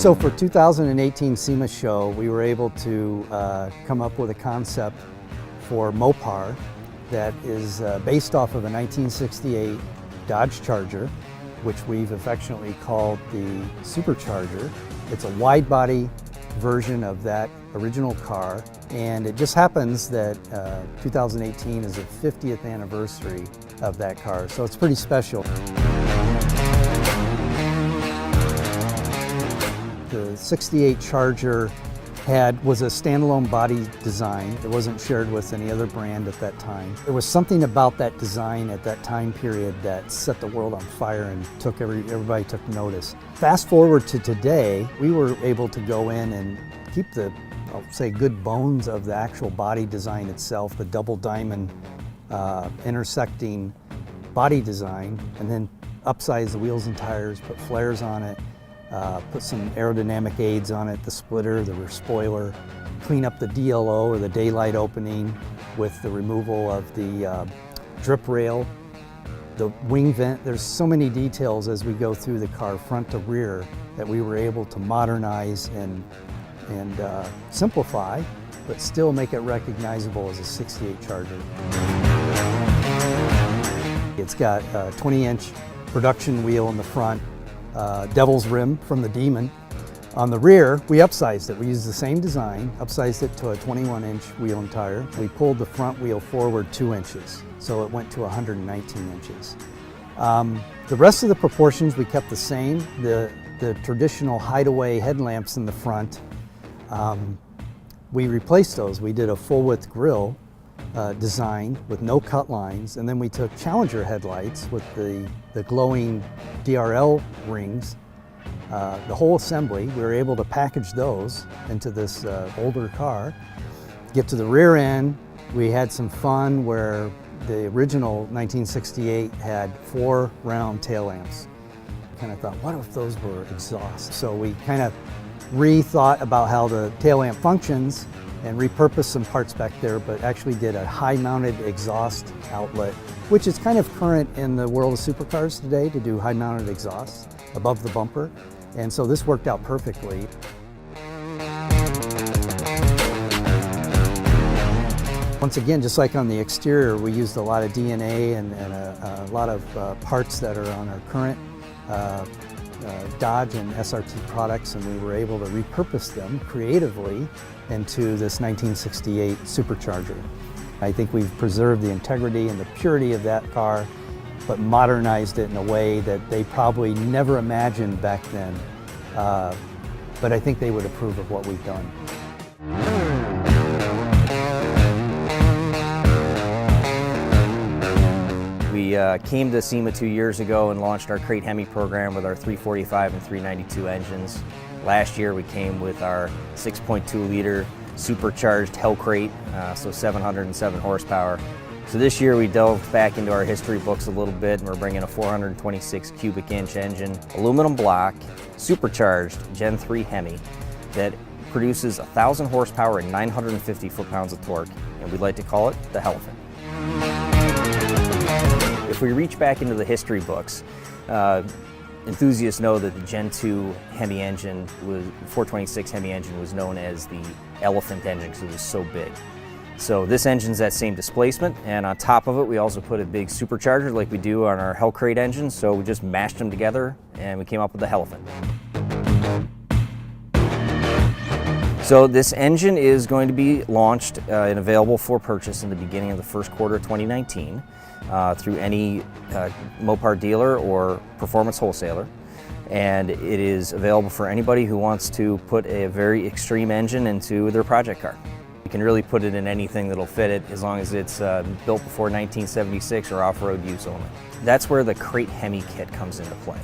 So for 2018 SEMA show, we were able to come up with a concept for Mopar that is based off of a 1968 Dodge Charger, which we've affectionately called the Supercharger. It's a wide body version of that original car, and it just happens that 2018 is the 50th anniversary of that car, so it's pretty special. The 68 Charger was a standalone body design. It wasn't shared with any other brand at that time. There was something about that design at that time period that set the world on fire and everybody took notice. Fast forward to today, we were able to go in and keep the, I'll say, good bones of the actual body design itself, the double diamond intersecting body design, and then upsize the wheels and tires, put flares on it, put some aerodynamic aids on it, the splitter, the rear spoiler, clean up the DLO or the daylight opening with the removal of the drip rail, the wing vent. There's so many details as we go through the car front to rear that we were able to modernize and simplify, but still make it recognizable as a 68 Charger. It's got a 20-inch production wheel in the front, Devil's Rim from the Demon. On the rear, we upsized it. We used the same design, upsized it to a 21-inch wheel and tire. We pulled the front wheel forward 2 inches, so it went to 119 inches. The rest of the proportions we kept the same. The traditional hideaway headlamps in the front, we replaced those. We did a full-width grille design with no cut lines, and then we took Challenger headlights with the glowing DRL rings. The whole assembly, we were able to package those into this older car. Get to the rear end, we had some fun where the original 1968 had 4 round tail lamps. Kind of thought, what if those were exhaust? So we kind of rethought about how the tail lamp functions and repurposed some parts back there, but actually did a high-mounted exhaust outlet, which is kind of current in the world of supercars today, to do high-mounted exhaust above the bumper. And so this worked out perfectly. Once again, just like on the exterior, we used a lot of DNA and a lot of parts that are on our current Dodge and SRT products, and we were able to repurpose them creatively into this 1968 Supercharger. I think we've preserved the integrity and the purity of that car, but modernized it in a way that they probably never imagined back then. But I think they would approve of what we've done. We came to SEMA 2 years ago and launched our crate Hemi program with our 345 and 392 engines. Last year we came with our 6.2 liter supercharged Hell crate, so 707 horsepower. So this year we delved back into our history books a little bit, and we're bringing a 426 cubic inch engine, aluminum block, supercharged Gen 3 Hemi that produces 1,000 horsepower and 950 foot-pounds of torque, and we'd like to call it the Helephant. If we reach back into the history books, enthusiasts know that the Gen 2 Hemi engine, 426 Hemi engine, was known as the Elephant engine because it was so big. So this engine's that same displacement, and on top of it we also put a big supercharger like we do on our Hellcrate engine, so we just mashed them together and we came up with the Helephant. So this engine is going to be launched and available for purchase in the beginning of the first quarter of 2019 through any Mopar dealer or performance wholesaler. And it is available for anybody who wants to put a very extreme engine into their project car. You can really put it in anything that'll fit it as long as it's built before 1976 or off-road use only. That's where the Crate Hemi kit comes into play.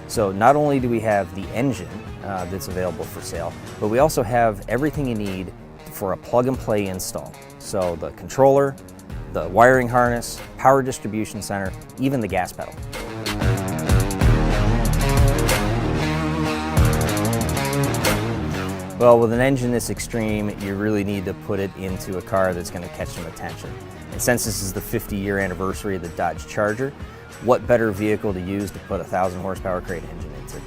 So not only do we have the engine that's available for sale, but we also have everything you need for a plug-and-play install. So the controller, the wiring harness, power distribution center, even the gas pedal. Well, with an engine this extreme, you really need to put it into a car that's going to catch some attention. And since this is the 50-year anniversary of the Dodge Charger, what better vehicle to use to put a 1,000 horsepower crate engine into?